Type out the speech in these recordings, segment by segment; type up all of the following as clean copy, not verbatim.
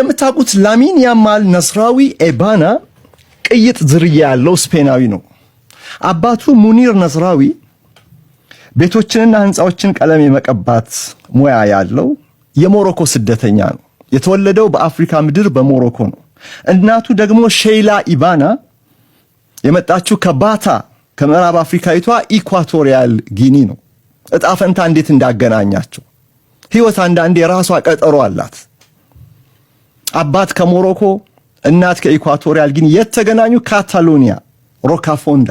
የምታውቁት ላሚን ያማል ነስራዊ ኤባና ቅይጥ ዝርያ ያለው ስፔናዊ ነው። አባቱ ሙኒር ነስራዊ ቤቶችንና ህንጻዎችን ቀለም የመቀባት ሙያ ያለው የሞሮኮ ስደተኛ ነው። የተወለደው በአፍሪካ ምድር በሞሮኮ ነው። እናቱ ደግሞ ሼይላ ኢባና የመጣችው ከባታ ከምዕራብ አፍሪካዊቷ ኢኳቶሪያል ጊኒ ነው። እጣ ፈንታ እንዴት እንዳገናኛቸው ህይወት አንዳንዴ የራሷ ቀጠሮ አላት። አባት ከሞሮኮ እናት ከኢኳቶሪያል ጊኒ የተገናኙ ካታሎኒያ ሮካፎንዳ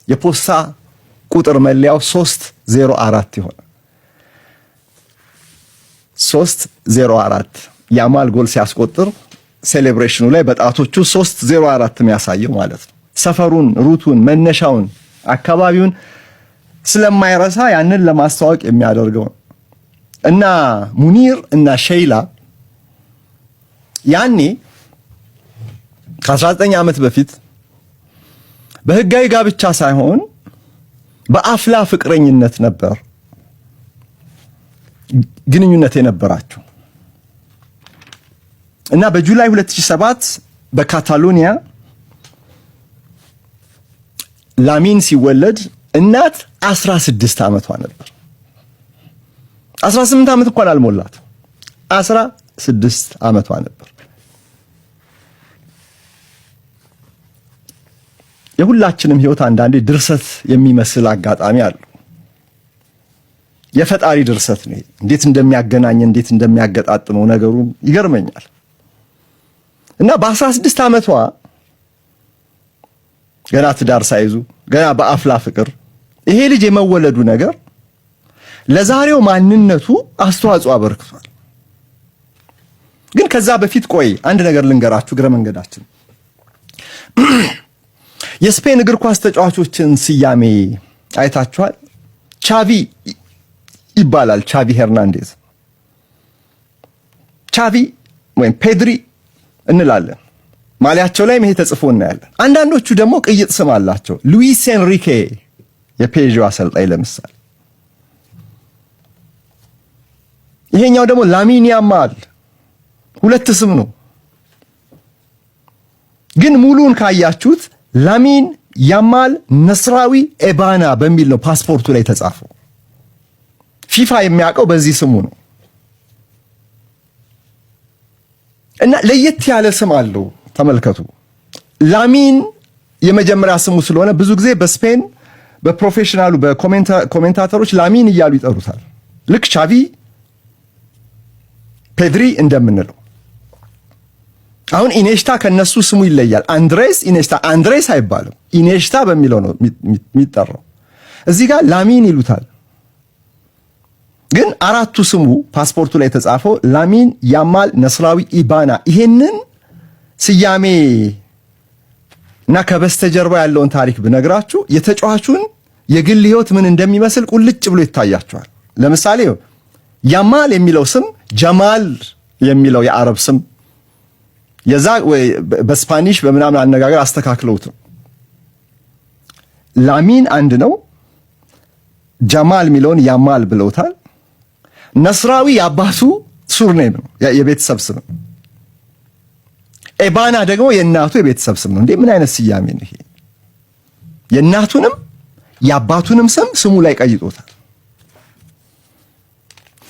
የፖስታ ቁጥር መለያው 304 ይሆናል። 304 ያማል ጎል ሲያስቆጥር ሴሌብሬሽኑ ላይ በጣቶቹ 304 የሚያሳየው ማለት ነው። ሰፈሩን፣ ሩቱን፣ መነሻውን፣ አካባቢውን ስለማይረሳ ያንን ለማስተዋወቅ የሚያደርገው እና ሙኒር እና ሼይላ ያኔ ከ19 ዓመት በፊት በህጋዊ ጋብቻ ሳይሆን በአፍላ ፍቅረኝነት ነበር ግንኙነት የነበራቸው እና በጁላይ 2007 በካታሎኒያ ላሚን ሲወለድ እናት 16 ዓመቷ ነበር። 18 ዓመት እንኳን አልሞላት 16 ዓመቷ ነበር። የሁላችንም ህይወት አንዳንዴ ድርሰት የሚመስል አጋጣሚ አለ። የፈጣሪ ድርሰት ነው። እንዴት እንደሚያገናኝ እንዴት እንደሚያገጣጥመው ነገሩ ይገርመኛል። እና በ16 ዓመቷ ገና ትዳር ሳይዙ ገና በአፍላ ፍቅር ይሄ ልጅ የመወለዱ ነገር ለዛሬው ማንነቱ አስተዋጽኦ አበርክቷል። ግን ከዛ በፊት ቆይ አንድ ነገር ልንገራችሁ ግረ መንገዳችን። የስፔን እግር ኳስ ተጫዋቾችን ስያሜ አይታችኋል? ቻቪ ይባላል። ቻቪ ሄርናንዴዝ፣ ቻቪ ወይም ፔድሪ እንላለን። ማሊያቸው ላይ ይሄ ተጽፎ እናያለን። አንዳንዶቹ ደግሞ ቅይጥ ስም አላቸው። ሉዊስ ኤንሪኬ የፔዥ አሰልጣኝ ለምሳሌ። ይሄኛው ደግሞ ላሚን ያማል ሁለት ስም ነው። ግን ሙሉን ካያችሁት ላሚን ያማል ነስራዊ ኤባና በሚል ነው ፓስፖርቱ ላይ ተጻፈው። ፊፋ የሚያውቀው በዚህ ስሙ ነው። እና ለየት ያለ ስም አለው። ተመልከቱ። ላሚን የመጀመሪያ ስሙ ስለሆነ ብዙ ጊዜ በስፔን በፕሮፌሽናሉ በኮሜንታተሮች ላሚን እያሉ ይጠሩታል። ልክ ቻቪ ፔድሪ እንደምንለው። አሁን ኢኔሽታ ከነሱ ስሙ ይለያል። አንድሬስ ኢኔሽታ፣ አንድሬስ አይባልም ኢኔሽታ በሚለው ነው የሚጠራው። እዚህ ጋር ላሚን ይሉታል። ግን አራቱ ስሙ ፓስፖርቱ ላይ የተጻፈው ላሚን ያማል ነስራዊ ኢባና። ይሄንን ስያሜ እና ከበስተጀርባ ያለውን ታሪክ ብነግራችሁ የተጫዋቹን የግል ህይወት ምን እንደሚመስል ቁልጭ ብሎ ይታያችኋል። ለምሳሌ ያማል የሚለው ስም ጀማል የሚለው የአረብ ስም የዛ በስፓኒሽ በምናምን አነጋገር አስተካክለውት ነው። ላሚን አንድ ነው። ጀማል የሚለውን ያማል ብለውታል። ነስራዊ የአባቱ ሱርኔም ነው፣ የቤተሰብ ስም ነው። ኤባና ደግሞ የእናቱ የቤተሰብ ስም ነው። እንዴ ምን አይነት ስያሜ ነው ይሄ? የእናቱንም የአባቱንም ስም ስሙ ላይ ቀይጦታል።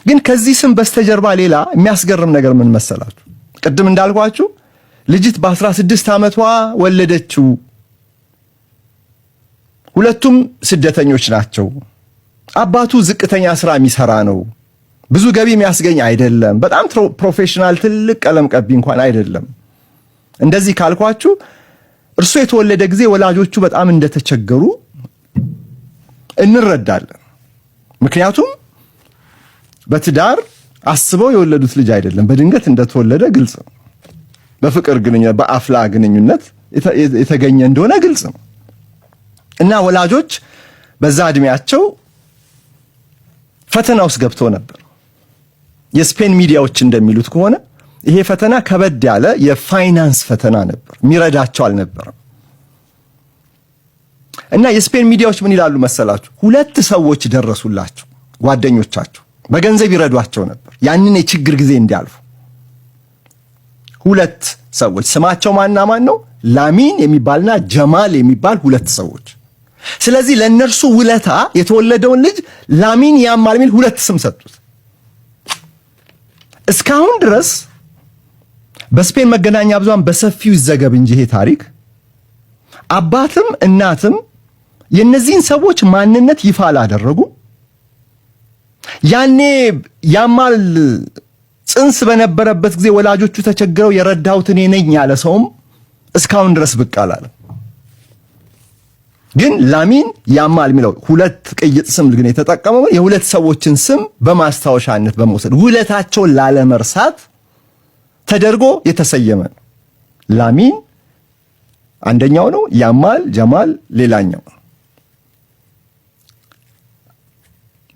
ግን ከዚህ ስም በስተጀርባ ሌላ የሚያስገርም ነገር ምን መሰላችሁ? ቅድም እንዳልኳችሁ ልጅት በ16 ዓመቷ ወለደችው። ሁለቱም ስደተኞች ናቸው። አባቱ ዝቅተኛ ስራ የሚሰራ ነው። ብዙ ገቢ የሚያስገኝ አይደለም። በጣም ፕሮፌሽናል ትልቅ ቀለም ቀቢ እንኳን አይደለም። እንደዚህ ካልኳችሁ እርሱ የተወለደ ጊዜ ወላጆቹ በጣም እንደተቸገሩ እንረዳለን። ምክንያቱም በትዳር አስበው የወለዱት ልጅ አይደለም፣ በድንገት እንደተወለደ ግልጽ ነው። በፍቅር ግንኙነት በአፍላ ግንኙነት የተገኘ እንደሆነ ግልጽ ነው። እና ወላጆች በዛ እድሜያቸው ፈተና ውስጥ ገብተው ነበር። የስፔን ሚዲያዎች እንደሚሉት ከሆነ ይሄ ፈተና ከበድ ያለ የፋይናንስ ፈተና ነበር፣ የሚረዳቸው አልነበረም። እና የስፔን ሚዲያዎች ምን ይላሉ መሰላችሁ? ሁለት ሰዎች ደረሱላቸው፣ ጓደኞቻቸው በገንዘብ ይረዷቸው ነበር ያንን የችግር ጊዜ እንዲያልፉ። ሁለት ሰዎች ስማቸው ማንና ማን ነው? ላሚን የሚባልና ጀማል የሚባል ሁለት ሰዎች። ስለዚህ ለነርሱ ውለታ የተወለደውን ልጅ ላሚን ያማል የሚል ሁለት ስም ሰጡት። እስካሁን ድረስ በስፔን መገናኛ ብዙሃን በሰፊው ይዘገብ እንጂ ይሄ ታሪክ አባትም እናትም የነዚህን ሰዎች ማንነት ይፋ አላደረጉም። ያኔ ያማል ጽንስ በነበረበት ጊዜ ወላጆቹ ተቸግረው የረዳሁት እኔ ነኝ ያለ ሰውም እስካሁን ድረስ ብቅ አላለም። ግን ላሚን ያማል የሚለው ሁለት ቅይጥ ስም ግን የተጠቀመው የሁለት ሰዎችን ስም በማስታወሻነት በመውሰድ ውለታቸውን ላለመርሳት ተደርጎ የተሰየመ ነው። ላሚን አንደኛው ነው፣ ያማል ጀማል ሌላኛው ነው።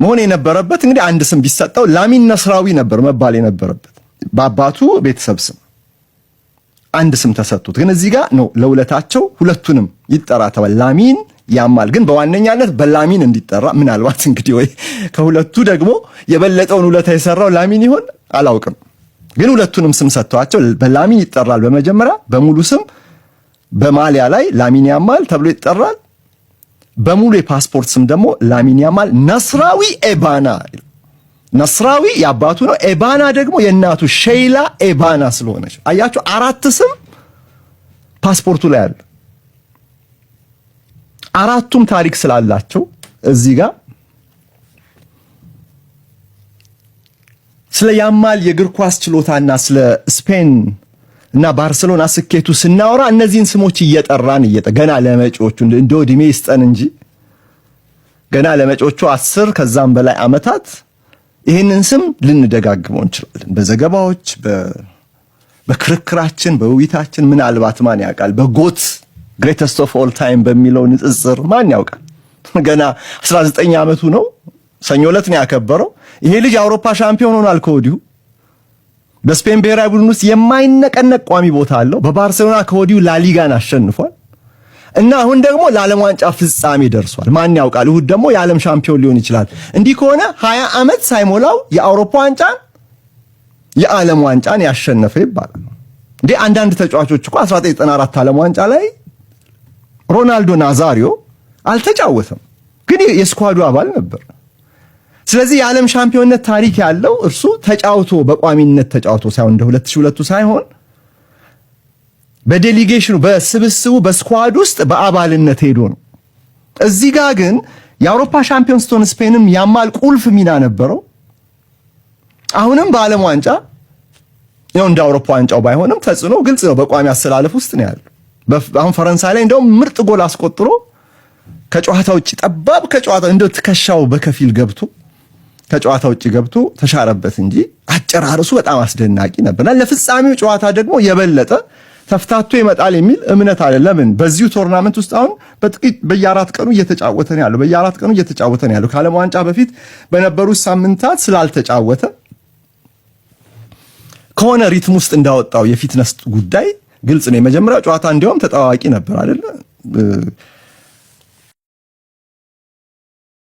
መሆን የነበረበት እንግዲህ አንድ ስም ቢሰጠው ላሚን ነስራዊ ነበር መባል የነበረበት በአባቱ ቤተሰብ ስም አንድ ስም ተሰጥቶት፣ ግን እዚህ ጋር ነው ለውለታቸው ሁለቱንም ይጠራ ተባለ። ላሚን ያማል ግን በዋነኛነት በላሚን እንዲጠራ ምናልባት እንግዲህ ወይ ከሁለቱ ደግሞ የበለጠውን ውለታ የሰራው ላሚን ይሆን አላውቅም። ግን ሁለቱንም ስም ሰጥቷቸው በላሚን ይጠራል። በመጀመሪያ በሙሉ ስም በማሊያ ላይ ላሚን ያማል ተብሎ ይጠራል። በሙሉ የፓስፖርት ስም ደግሞ ላሚን ያማል ነስራዊ ኤባና። ነስራዊ የአባቱ ነው፣ ኤባና ደግሞ የእናቱ ሼይላ ኤባና ስለሆነች አያችሁ፣ አራት ስም ፓስፖርቱ ላይ አለ። አራቱም ታሪክ ስላላቸው እዚህ ጋር ስለ ያማል የእግር ኳስ ችሎታና ስለ ስፔን እና ባርሴሎና ስኬቱ ስናወራ እነዚህን ስሞች እየጠራን ገና ለመጪዎቹ እንደው እድሜ ይስጠን እንጂ ገና ለመጪዎቹ 10 ከዛም በላይ ዓመታት ይህንን ስም ልንደጋግመው እንችላለን። በዘገባዎች በክርክራችን በውይይታችን ምናልባት ማን ያውቃል በጎት ግሬተስት ኦፍ ኦል ታይም በሚለው ንጽጽር ማን ያውቃል። ገና 19 ዓመቱ ነው። ሰኞ ዕለት ነው ያከበረው። ይሄ ልጅ የአውሮፓ ሻምፒዮን ሆኗል ከወዲሁ። በስፔን ብሔራዊ ቡድን ውስጥ የማይነቀነቅ ቋሚ ቦታ አለው። በባርሴሎና ከወዲሁ ላሊጋን አሸንፏል እና አሁን ደግሞ ለዓለም ዋንጫ ፍጻሜ ደርሷል። ማን ያውቃል እሁድ ደግሞ የዓለም ሻምፒዮን ሊሆን ይችላል። እንዲህ ከሆነ 20 ዓመት ሳይሞላው የአውሮፓ ዋንጫን የዓለም ዋንጫን ያሸነፈ ይባላል። እንዴ አንዳንድ ተጫዋቾች እኮ 1994 ዓለም ዋንጫ ላይ ሮናልዶ ናዛሪዮ አልተጫወተም፣ ግን የስኳዱ አባል ነበር። ስለዚህ የዓለም ሻምፒዮንነት ታሪክ ያለው እርሱ ተጫውቶ በቋሚነት ተጫውቶ ሳይሆን እንደ 2002 ሳይሆን በዴሊጌሽኑ በስብስቡ በስኳድ ውስጥ በአባልነት ሄዶ ነው። እዚህ ጋር ግን የአውሮፓ ሻምፒዮን ስትሆን ስፔንም ያማል ቁልፍ ሚና ነበረው። አሁንም በዓለም ዋንጫ ነው እንደ አውሮፓ ዋንጫው ባይሆንም ተጽዕኖ ግልጽ ነው። በቋሚ አሰላለፍ ውስጥ ነው ያለው። አሁን ፈረንሳይ ላይ እንደውም ምርጥ ጎል አስቆጥሮ ከጨዋታ ውጪ ጠባብ ከጨዋታ እንደው ትከሻው በከፊል ገብቶ ከጨዋታ ውጪ ገብቶ ተሻረበት እንጂ አጨራረሱ በጣም አስደናቂ ነበርና ለፍጻሜው ጨዋታ ደግሞ የበለጠ ተፍታቶ ይመጣል የሚል እምነት አለ። ለምን በዚሁ ቶርናመንት ውስጥ አሁን በጥቂት በየአራት ቀኑ እየተጫወተ ነው ያለው ከዓለም ዋንጫ በፊት በነበሩት ሳምንታት ስላልተጫወተ ከሆነ ሪትም ውስጥ እንዳወጣው የፊትነስ ጉዳይ ግልጽ ነው። የመጀመሪያው ጨዋታ እንዲያውም ተጣዋቂ ነበር አይደል?